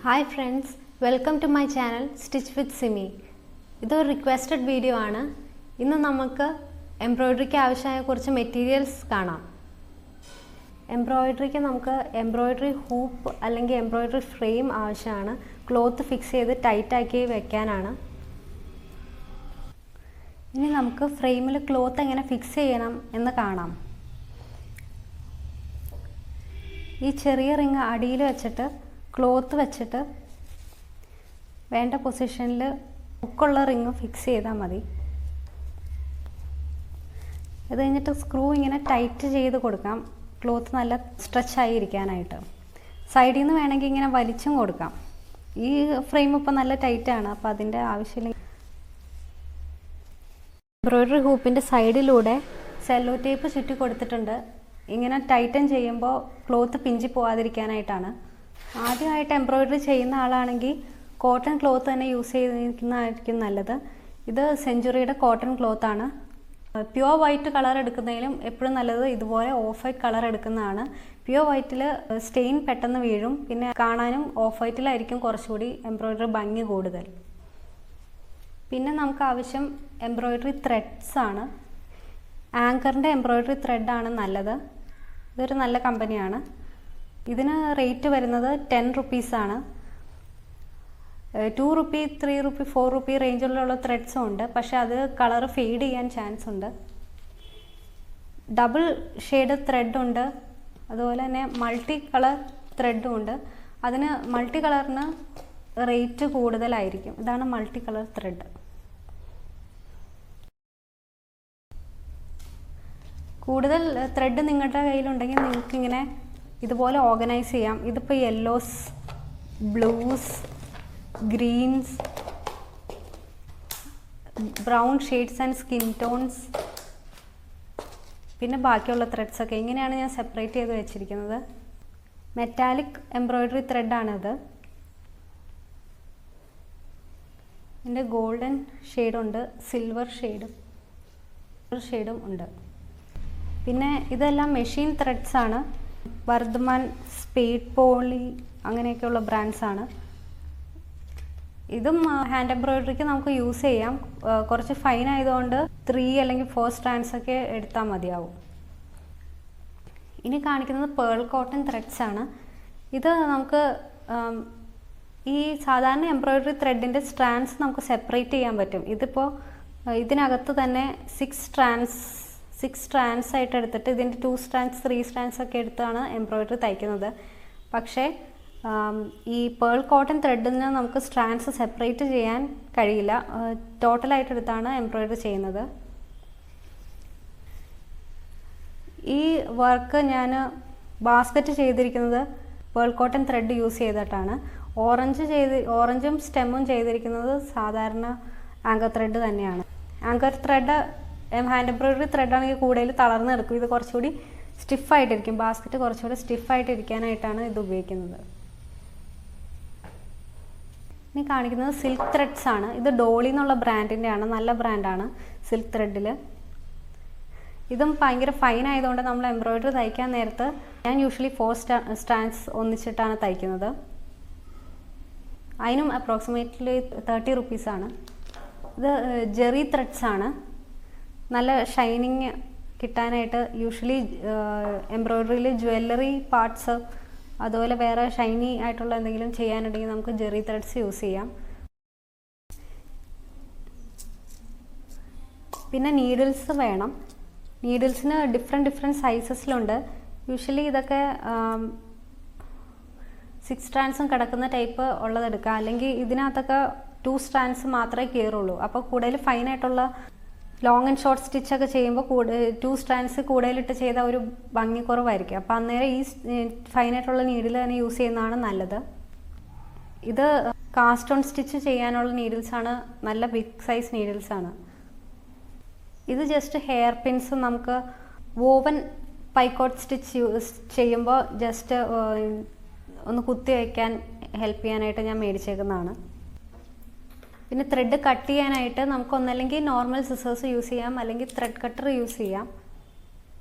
Hi friends, welcome to my channel Stitch with Simi. This is a requested video. Now we embroidery materials. Embroidery embroidery hoop or embroidery frame cloth fix tight. Now we frame cloth fix this ring is cloth vechittu venda position il hookulla ring fix cheyda madi idu kanitte screw ingane tight cheythu kodukam cloth nalla stretch ayi irikkanayittu side innu venengi ingane valichum kodukam ee frame ipo nalla tight aanu appo adinte avashyilla embroidery hoop inde side ilude cello tape chutti koduthittunde ingane tighten cheyyumbo cloth pinji povadirikkanayittaanu ആദ്യമായിട്ട് embroidery ചെയ്യുന്ന ആളാണെങ്കിൽ cotton cloth തന്നെ use ചെയ്യുന്നതായിരിക്കും നല്ലത്. ഇത് സെഞ്ചുറിയുടെ cotton cloth ആണ്. Pure white colour എടുക്കുന്നതിലും എപ്പോഴും നല്ലത് ഇതുപോലെ ഓഫ് വൈറ്റ് കളർ എടുക്കുന്നതാണ്. പ്യുവർ വൈറ്റിൽ സ്റ്റെയിൻ പെട്ടെന്ന് വീഴും, പിന്നെ കാണാനും ഓഫ് വൈറ്റിലായിരിക്കും കുറച്ചുകൂടി എംബ്രോയിഡറി ഭംഗി കൂടുതൽ. പിന്നെ നമുക്ക് ആവശ്യം എംബ്രോയിഡറി ത്രെഡ്സ് ആണ്. ആങ്കറിൻ്റെ എംബ്രോയിഡറി ത്രെഡാണ് നല്ലത്. ഇതൊരു നല്ല കമ്പനിയാണ്. ഇതിന് റേറ്റ് വരുന്നത് 10 rupees ആണ്. 2 rupee 3 rupee 4 rupee റേഞ്ചിലുള്ള ത്രെഡ്സും ഉണ്ട്, പക്ഷെ അത് കളർ ഫെയ്ഡ് ചെയ്യാൻ ചാൻസ് ഉണ്ട്. ഡബിൾ ഷെയ്ഡ് ത്രെഡ് ഉണ്ട്, അതുപോലെ തന്നെ മൾട്ടി കളർ ത്രെഡും ഉണ്ട്. അതിന് മൾട്ടി കളറിന് റേറ്റ് കൂടുതലായിരിക്കും. ഇതാണ് മൾട്ടി കളർ ത്രെഡ്. കൂടുതൽ ത്രെഡ് നിങ്ങളുടെ കയ്യിലുണ്ടെങ്കിൽ നിങ്ങൾക്ക് ഇങ്ങനെ ഇതുപോലെ ഓർഗനൈസ് ചെയ്യാം. ഇതിപ്പോൾ yellows, blues, greens, brown shades and skin tones, പിന്നെ ബാക്കിയുള്ള ത്രെഡ്സൊക്കെ ഇങ്ങനെയാണ് ഞാൻ സെപ്പറേറ്റ് ചെയ്ത് വെച്ചിരിക്കുന്നത്. മെറ്റാലിക് എംബ്രോയിഡറി ത്രെഡാണിത്. ഇതിൻ്റെ ഗോൾഡൻ ഷെയ്ഡുണ്ട്, സിൽവർ ഷെയ്ഡും ഉണ്ട്. പിന്നെ ഇതെല്ലാം മെഷീൻ ത്രെഡ്സ് ആണ്. വർദ്ധമാൻ, സ്പീഡ് പോളി അങ്ങനെയൊക്കെയുള്ള ബ്രാൻഡ്സ് ആണ്. ഇതും ഹാൻഡ് എംബ്രോയിഡറിക്ക് നമുക്ക് യൂസ് ചെയ്യാം. കുറച്ച് ഫൈൻ ആയതുകൊണ്ട് 3 അല്ലെങ്കിൽ 4 സ്ട്രാൻഡ്സ് ഒക്കെ എടുത്താൽ മതിയാവും. ഇനി കാണിക്കുന്നത് പേൾ കോട്ടൺ ത്രെഡ്സ് ആണ്. ഇത് നമുക്ക് ഈ സാധാരണ എംബ്രോയിഡറി ത്രെഡിൻ്റെ സ്ട്രാൻഡ്സ് നമുക്ക് സെപ്പറേറ്റ് ചെയ്യാൻ പറ്റും. ഇതിപ്പോൾ ഇതിനകത്ത് തന്നെ 6 strands ആയിട്ട് എടുത്തിട്ട് ഇതിൻ്റെ 2 strands 3 strands ഒക്കെ എടുത്താണ് എംബ്രോയിഡറി തയ്ക്കുന്നത്. പക്ഷേ ഈ പേൾ കോട്ടൺ ത്രെഡിന് നമുക്ക് സ്ട്രാൻഡ്സ് സെപ്പറേറ്റ് ചെയ്യാൻ കഴിയില്ല. ടോട്ടലായിട്ട് എടുത്താണ് എംബ്രോയിഡറി ചെയ്യുന്നത്. ഈ വർക്ക് ഞാൻ ബാസ്ക്കറ്റ് ചെയ്തിരിക്കുന്നത് പേൾ കോട്ടൺ ത്രെഡ് യൂസ് ചെയ്തിട്ടാണ്. ഓറഞ്ചും സ്റ്റെമ്മും ചെയ്തിരിക്കുന്നത് സാധാരണ ആങ്കർ ത്രെഡ് തന്നെയാണ്. ആങ്കർ ത്രെഡ് ഹാൻഡ് എംബ്രോയിഡറി ത്രെഡാണെങ്കിൽ കൂടുതൽ തളർന്നെടുക്കും. ഇത് കുറച്ചുകൂടി സ്റ്റിഫായിട്ടിരിക്കും. ബാസ്ക്കറ്റ് കുറച്ചുകൂടി സ്റ്റിഫായിട്ടിരിക്കാനായിട്ടാണ് ഇത് ഉപയോഗിക്കുന്നത്. ഇനി കാണിക്കുന്നത് സിൽക്ക് ത്രെഡ്സ് ആണ്. ഇത് ഡോളി എന്നുള്ള ബ്രാൻഡിൻ്റെ ആണ്. നല്ല ബ്രാൻഡാണ് സിൽക്ക് ത്രെഡിൽ. ഇതും ഭയങ്കര ഫൈൻ ആയതുകൊണ്ട് നമ്മൾ എംബ്രോയിഡറി തയ്ക്കാൻ നേരത്ത് ഞാൻ യൂഷ്വലി 4 സ്ട്രാൻഡ്സ് ഒന്നിച്ചിട്ടാണ് തയ്ക്കുന്നത്. അതിനും അപ്രോക്സിമേറ്റ്ലി 30 rupees ആണ്. ഇത് ജെറി ത്രെഡ്സ് ആണ്. നല്ല ഷൈനിങ് കിട്ടാനായിട്ട് യൂഷ്വലി എംബ്രോയിഡറിയിൽ ജ്വല്ലറി പാർട്സ് അതുപോലെ വേറെ ഷൈനി ആയിട്ടുള്ള എന്തെങ്കിലും ചെയ്യാനുണ്ടെങ്കിൽ നമുക്ക് ജെറി ത്രെഡ്സ് യൂസ് ചെയ്യാം. പിന്നെ നീഡിൽസ് വേണം. നീഡിൽസിന് ഡിഫറെൻറ്റ് സൈസസിലുണ്ട്. യൂഷ്വലി ഇതൊക്കെ 6 strands കിടക്കുന്ന ടൈപ്പ് ഉള്ളതെടുക്കുക, അല്ലെങ്കിൽ ഇതിനകത്തൊക്കെ 2 strands മാത്രമേ കയറുള്ളൂ. അപ്പോൾ കൂടുതൽ ഫൈനായിട്ടുള്ള ലോങ് ആൻഡ് ഷോർട്ട് സ്റ്റിച്ചൊക്കെ ചെയ്യുമ്പോൾ 2 strands കൂടുതലിട്ട് ചെയ്താൽ ഒരു ഭംഗി കുറവായിരിക്കും. അപ്പോൾ അന്നേരം ഈ ഫൈനായിട്ടുള്ള നീഡിൽ തന്നെ യൂസ് ചെയ്യുന്നതാണ് നല്ലത്. ഇത് കാസ്റ്റ് ഓൺ സ്റ്റിച്ച് ചെയ്യാനുള്ള നീഡിൽസാണ്. നല്ല ബിഗ് സൈസ് നീഡിൽസാണ്. ഇത് ജസ്റ്റ് ഹെയർ പിൻസ് നമുക്ക് വോവൻ പൈക്കോട്ട് സ്റ്റിച്ച് യൂസ് ചെയ്യുമ്പോൾ ജസ്റ്റ് ഒന്ന് കുത്തി വയ്ക്കാൻ ഹെൽപ്പ് ചെയ്യാനായിട്ട് ഞാൻ മേടിച്ചേക്കുന്നതാണ്. പിന്നെ ത്രെഡ് കട്ട് ചെയ്യാനായിട്ട് നമുക്ക് ഒന്നല്ലെങ്കിൽ നോർമൽ സിസേഴ്സ് യൂസ് ചെയ്യാം, അല്ലെങ്കിൽ ത്രെഡ് കട്ടർ യൂസ് ചെയ്യാം.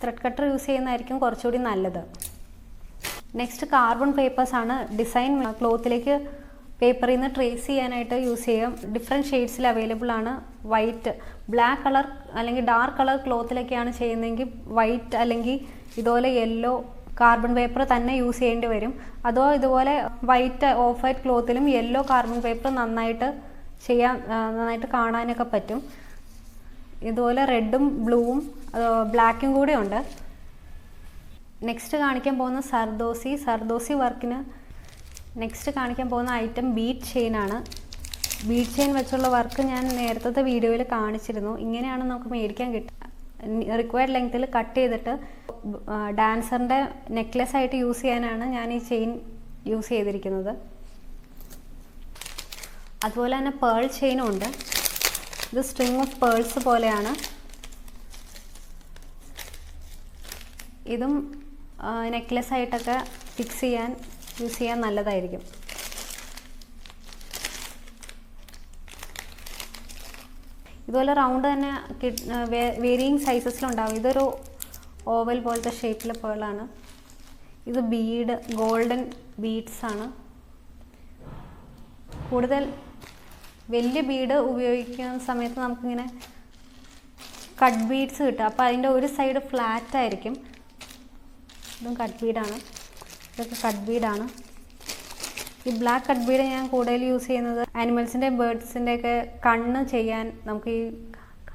ത്രെഡ് കട്ടർ യൂസ് ചെയ്യുന്നതായിരിക്കും കുറച്ചുകൂടി നല്ലത്. നെക്സ്റ്റ് കാർബൺ പേപ്പേഴ്സ് ആണ്. ഡിസൈൻ ക്ലോത്തിലേക്ക് പേപ്പറിൽ നിന്ന് ട്രേസ് ചെയ്യാനായിട്ട് യൂസ് ചെയ്യാം. ഡിഫറെൻറ്റ് ഷെയ്ഡ്സിൽ അവൈലബിൾ ആണ്. വൈറ്റ്, ബ്ലാക്ക് കളർ അല്ലെങ്കിൽ ഡാർക്ക് കളർ ക്ലോത്തിലൊക്കെയാണ് ചെയ്യുന്നതെങ്കിൽ വൈറ്റ് അല്ലെങ്കിൽ ഇതുപോലെ യെല്ലോ കാർബൺ പേപ്പർ തന്നെ യൂസ് ചെയ്യേണ്ടി വരും. അതോ ഇതുപോലെ വൈറ്റ് ഓഫ് വൈറ്റ് ക്ലോത്തിലും യെല്ലോ കാർബൺ പേപ്പർ നന്നായിട്ട് കാണാനൊക്കെ പറ്റും. ഇതുപോലെ റെഡും ബ്ലൂവും ബ്ലാക്കും കൂടെ ഉണ്ട്. നെക്സ്റ്റ് കാണിക്കാൻ പോകുന്ന സർദോസി വർക്കിന് നെക്സ്റ്റ് കാണിക്കാൻ പോകുന്ന ഐറ്റം ബീഡ് ചെയിനാണ്. ബീഡ് ചെയിൻ വെച്ചുള്ള വർക്ക് ഞാൻ നേരത്തെ വീഡിയോയിൽ കാണിച്ചിരുന്നു. ഇങ്ങനെയാണ് നമുക്ക് മേടിക്കാൻ കിട്ടുക. റിക്വയർഡ് ലെങ്ത്തിൽ കട്ട് ചെയ്തിട്ട് ഡാൻസറിൻ്റെ നെക്ലെസ് ആയിട്ട് യൂസ് ചെയ്യാനാണ് ഞാൻ ഈ ചെയിൻ യൂസ് ചെയ്തിരിക്കുന്നത്. അതുപോലെ തന്നെ പേൾ ചെയിനും ഉണ്ട്. ഇത് സ്ട്രിങ് ഓഫ് പേൾസ് പോലെയാണ്. ഇതും നെക്ലെസ് ആയിട്ടൊക്കെ ഫിക്സ് ചെയ്യാൻ യൂസ് ചെയ്യാൻ നല്ലതായിരിക്കും. ഇതുപോലെ റൗണ്ട് തന്നെ വേരിയിങ് സൈസസിലുണ്ടാവും. ഇതൊരു ഓവൽ പോലത്തെ ഷേപ്പിലെ പേളാണ്. ഇത് ബീഡ്, ഗോൾഡൻ ബീഡ്സ് ആണ്. കൂടുതൽ വലിയ ബീഡ് ഉപയോഗിക്കുന്ന സമയത്ത് നമുക്കിങ്ങനെ കട്ട് ബീഡ്സ് കിട്ടും. അപ്പോൾ അതിൻ്റെ ഒരു സൈഡ് ഫ്ലാറ്റ് ആയിരിക്കും. ഇതും കട്ട് ബീഡാണ്. ഇതൊക്കെ കട്ട് ബീഡാണ്. ഈ ബ്ലാക്ക് കട്ട് ബീഡ് ഞാൻ കൂടുതൽ യൂസ് ചെയ്യുന്നത് ആനിമൽസിൻ്റെ ബേർഡ്സിൻ്റെ ഒക്കെ കണ്ണ് ചെയ്യാൻ നമുക്ക് ഈ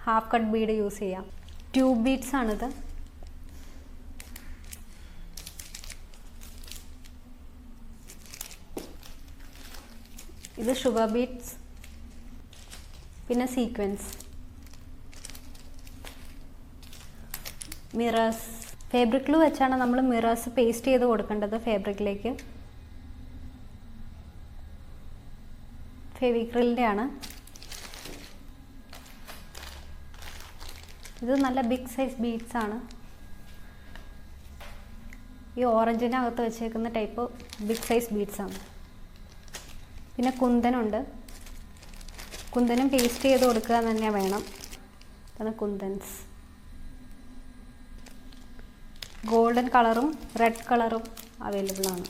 ഹാഫ് കട്ട് ബീഡ് യൂസ് ചെയ്യാം. ട്യൂബ് ബീഡ്സ് ആണിത്. ഇത് ഷുഗർ ബീഡ്സ്, പിന്നെ സീക്വൻസ്, മിറേഴ്സ്. ഫാബ്രിക് ഗ്ലൂ വെച്ചാണ് നമ്മൾ മിറേഴ്സ് പേസ്റ്റ് ചെയ്ത് കൊടുക്കേണ്ടത് ഫാബ്രിക്കിലേക്ക്. ഫെവിക്രിലിൻ്റെ ആണ്. ഇത് നല്ല ബിഗ് സൈസ് ബീഡ്സ് ആണ്. ഈ ഓറഞ്ചിനകത്ത് വെച്ചേക്കുന്ന ടൈപ്പ് ബിഗ് സൈസ് ബീഡ്സ് ആണ്. പിന്നെ കുന്തനുണ്ട്. കുന്തനും പേസ്റ്റ് ചെയ്ത് കൊടുക്കുക തന്നെ വേണം. അതാണ് കുന്തൻസ്. ഗോൾഡൻ കളറും റെഡ് കളറും അവൈലബിൾ ആണ്.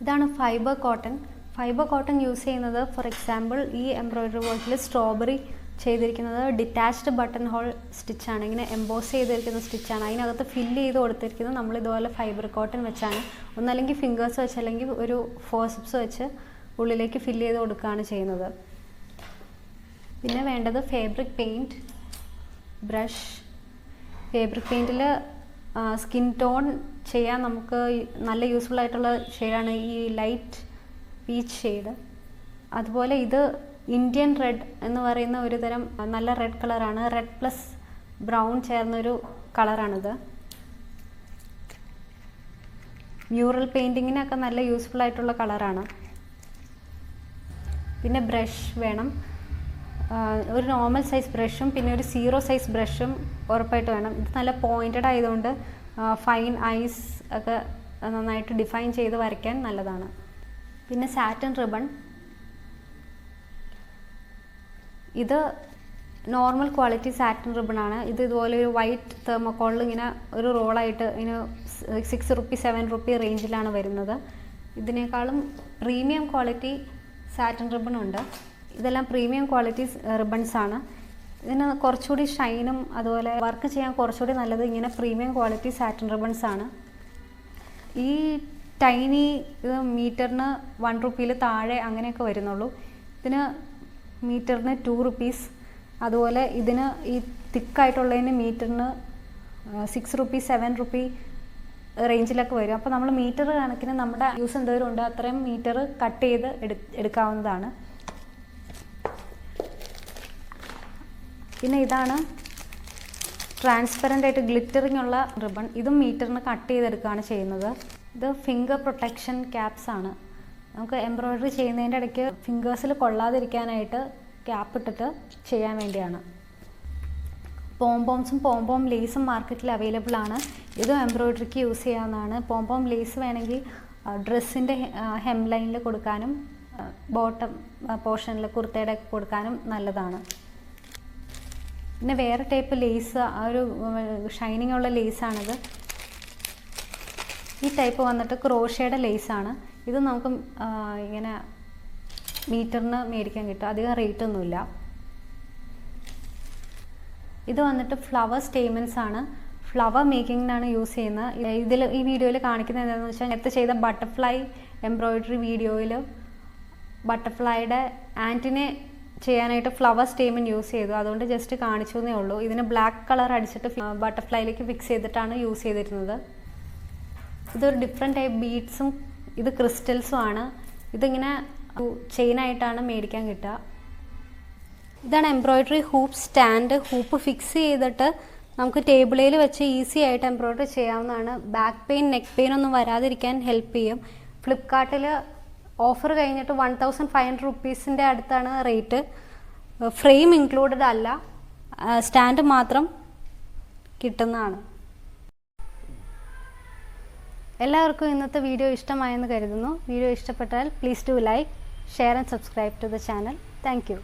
ഇതാണ് fibre cotton. Fibre cotton use ചെയ്യുന്നത് ഫോർ എക്സാമ്പിൾ ഈ എംബ്രോയിഡറി വർക്കിൽ സ്ട്രോബെറി ചെയ്തിരിക്കുന്നത് ഡിറ്റാച്ച്ഡ് ബട്ടൺ ഹോൾ സ്റ്റിച്ചാണ്. ഇങ്ങനെ എംബോസ് ചെയ്തിരിക്കുന്ന സ്റ്റിച്ചാണ്. അതിനകത്ത് ഫില്ല് ചെയ്ത് കൊടുത്തിരിക്കുന്നത് നമ്മൾ ഇതുപോലെ ഫൈബർ കോട്ടൺ വെച്ചാണ്. ഒന്നല്ലെങ്കിൽ ഫിംഗേഴ്സ് വെച്ച് അല്ലെങ്കിൽ ഒരു ഫോർസെപ്സ് വെച്ച് ഉള്ളിലേക്ക് ഫില്ല് ചെയ്ത് കൊടുക്കുകയാണ് ചെയ്യുന്നത്. പിന്നെ വേണ്ടത് ഫാബ്രിക് പെയിൻറ്റ്, ബ്രഷ്. ഫാബ്രിക് പെയിൻറ്റിൽ സ്കിൻ ടോൺ ചെയ്യാൻ നമുക്ക് നല്ല യൂസ്ഫുൾ ആയിട്ടുള്ള ഷെയ്ഡാണ് ഈ ലൈറ്റ് പീച്ച് ഷെയ്ഡ്. അതുപോലെ ഇത് ഇന്ത്യൻ റെഡ് എന്ന് പറയുന്ന ഒരു തരം നല്ല റെഡ് കളറാണ്. റെഡ് പ്ലസ് ബ്രൗൺ ചേർന്നൊരു കളറാണിത്. മ്യൂറൽ പെയിൻറ്റിങ്ങിനൊക്കെ നല്ല യൂസ്ഫുൾ ആയിട്ടുള്ള കളറാണ്. പിന്നെ ബ്രഷ് വേണം. ഒരു നോർമൽ സൈസ് ബ്രഷും പിന്നെ ഒരു 0 സൈസ് ബ്രഷും ഉറപ്പായിട്ട് വേണം. ഇത് നല്ല പോയിൻറ്റഡ് ആയതുകൊണ്ട് ഫൈൻ ഐസ് ഒക്കെ നന്നായിട്ട് ഡിഫൈൻ ചെയ്ത് വരയ്ക്കാൻ നല്ലതാണ്. പിന്നെ സാറ്റിൻ റിബൺ. ഇത് നോർമൽ ക്വാളിറ്റി സാറ്റിൻ റിബണാണ്. ഇത് ഇതുപോലെ ഒരു വൈറ്റ് തെർമോക്കോളിൽ ഇങ്ങനെ ഒരു റോളായിട്ട് ഇതിന് 6 റുപ്പി 7 റുപ്പി റേഞ്ചിലാണ് വരുന്നത്. ഇതിനേക്കാളും പ്രീമിയം ക്വാളിറ്റി സാറ്റിൻ റിബൺ ഉണ്ട്. ഇതെല്ലാം പ്രീമിയം ക്വാളിറ്റി റിബൺസ് ആണ്. ഇതിന് കുറച്ചുകൂടി ഷൈനും അതുപോലെ വർക്ക് ചെയ്യാൻ കുറച്ചുകൂടി നല്ലത് ഇങ്ങനെ പ്രീമിയം ക്വാളിറ്റി സാറ്റിൻ റിബൺസ് ആണ്. ഈ ടൈനി ഇത് മീറ്ററിന് 1 റുപ്പിയിൽ താഴെ അങ്ങനെയൊക്കെ വരുന്നുള്ളൂ. ഇതിന് മീറ്ററിന് 2 റുപ്പീസ്. അതുപോലെ ഇതിന് ഈ തിക്കായിട്ടുള്ളതിന് മീറ്ററിന് 6 റുപ്പി 7 റുപ്പി റേഞ്ചിലൊക്കെ വരും. അപ്പോൾ നമ്മൾ മീറ്റർ കണക്കിന് നമ്മുടെ യൂസ് എന്തോരം ഉണ്ട് അത്രയും മീറ്റർ കട്ട് ചെയ്ത് എടുക്കാവുന്നതാണ്. പിന്നെ ഇതാണ് ട്രാൻസ്പെറൻ്റ് ആയിട്ട് ഗ്ലിറ്ററിങ് ഉള്ള റിബൺ. ഇതും മീറ്ററിന് കട്ട് ചെയ്തെടുക്കുകയാണ് ചെയ്യുന്നത്. ഇത് ഫിംഗർ പ്രൊട്ടക്ഷൻ ക്യാപ്സ് ആണ്. നമുക്ക് എംബ്രോയിഡറി ചെയ്യുന്നതിൻ്റെ ഇടയ്ക്ക് ഫിംഗേഴ്സിൽ കൊള്ളാതിരിക്കാനായിട്ട് ക്യാപ്പ് ഇട്ടിട്ട് ചെയ്യാൻ വേണ്ടിയാണ്. പോംപോംസും പോംപോം ലേസും മാർക്കറ്റിൽ അവൈലബിൾ ആണ്. ഇതും എംബ്രോയിഡറിക്ക് യൂസ് ചെയ്യാവുന്നതാണ്. പോംപോം ലേസ് വേണമെങ്കിൽ ഡ്രസ്സിൻ്റെ ഹെം ലൈനിൽ കൊടുക്കാനും ബോട്ടം പോർഷനിൽ കുർത്തയുടെ കൊടുക്കാനും നല്ലതാണ്. പിന്നെ വേറെ ടൈപ്പ് ലേസ്, ആ ഒരു ഷൈനിങ് ഉള്ള ലേസാണിത്. ഈ ടൈപ്പ് വന്നിട്ട് ക്രോഷയുടെ ലേസാണ്. ഇത് നമുക്ക് ഇങ്ങനെ മീറ്ററിന് മേടിക്കാൻ കിട്ടും, അധികം റേറ്റ് ഒന്നുമില്ല. ഇത് വന്നിട്ട് ഫ്ലവർ സ്റ്റേമെൻസ് ആണ്, ഫ്ലവർ മേക്കിങ്ങിനാണ് യൂസ് ചെയ്യുന്നത്. ഈ വീഡിയോയിൽ കാണിക്കുന്നത് എന്താണെന്ന് വെച്ചാൽ, നേരത്തെ ചെയ്ത ബട്ടർഫ്ലൈ എംബ്രോയിഡറി വീഡിയോയിൽ ബട്ടർഫ്ലൈയുടെ ആൻറ്റിനെ ചെയ്യാനായിട്ട് ഫ്ലവർ സ്റ്റേമൻ യൂസ് ചെയ്തു. അതുകൊണ്ട് ജസ്റ്റ് കാണിച്ചു എന്നേ ഉള്ളൂ. ഇതിന് ബ്ലാക്ക് കളർ അടിച്ചിട്ട് ബട്ടർഫ്ലൈയിലേക്ക് ഫിക്സ് ചെയ്തിട്ടാണ് യൂസ് ചെയ്തിരുന്നത്. ഇതൊരു ഡിഫറെൻറ്റ് ടൈപ്പ് ബീഡ്സും ഇത് ക്രിസ്റ്റൽസും ആണ്. ഇതിങ്ങനെ ചെയിനായിട്ടാണ് മേടിക്കാൻ കിട്ടുക. ഇതാണ് embroidery hoop stand. Hoop fix ചെയ്തിട്ട് നമുക്ക് ടേബിളിൽ വെച്ച് ഈസി ആയിട്ട് എംബ്രോയിഡറി ചെയ്യാവുന്നതാണ്. ബാക്ക് പെയിൻ, നെക്ക് പെയിൻ ഒന്നും വരാതിരിക്കാൻ ഹെൽപ്പ് ചെയ്യും. ഫ്ലിപ്കാർട്ടിൽ ഓഫർ കഴിഞ്ഞിട്ട് 1500 റുപ്പീസിൻ്റെ അടുത്താണ് റേറ്റ്. ഫ്രെയിം ഇൻക്ലൂഡഡ് അല്ല, സ്റ്റാൻഡ് മാത്രം കിട്ടുന്നതാണ്. എല്ലാവർക്കും ഇന്നത്തെ വീഡിയോ ഇഷ്ടമായെന്ന് കരുതുന്നു. വീഡിയോ ഇഷ്ടപ്പെട്ടാൽ please do like, share and subscribe to the channel. Thank U.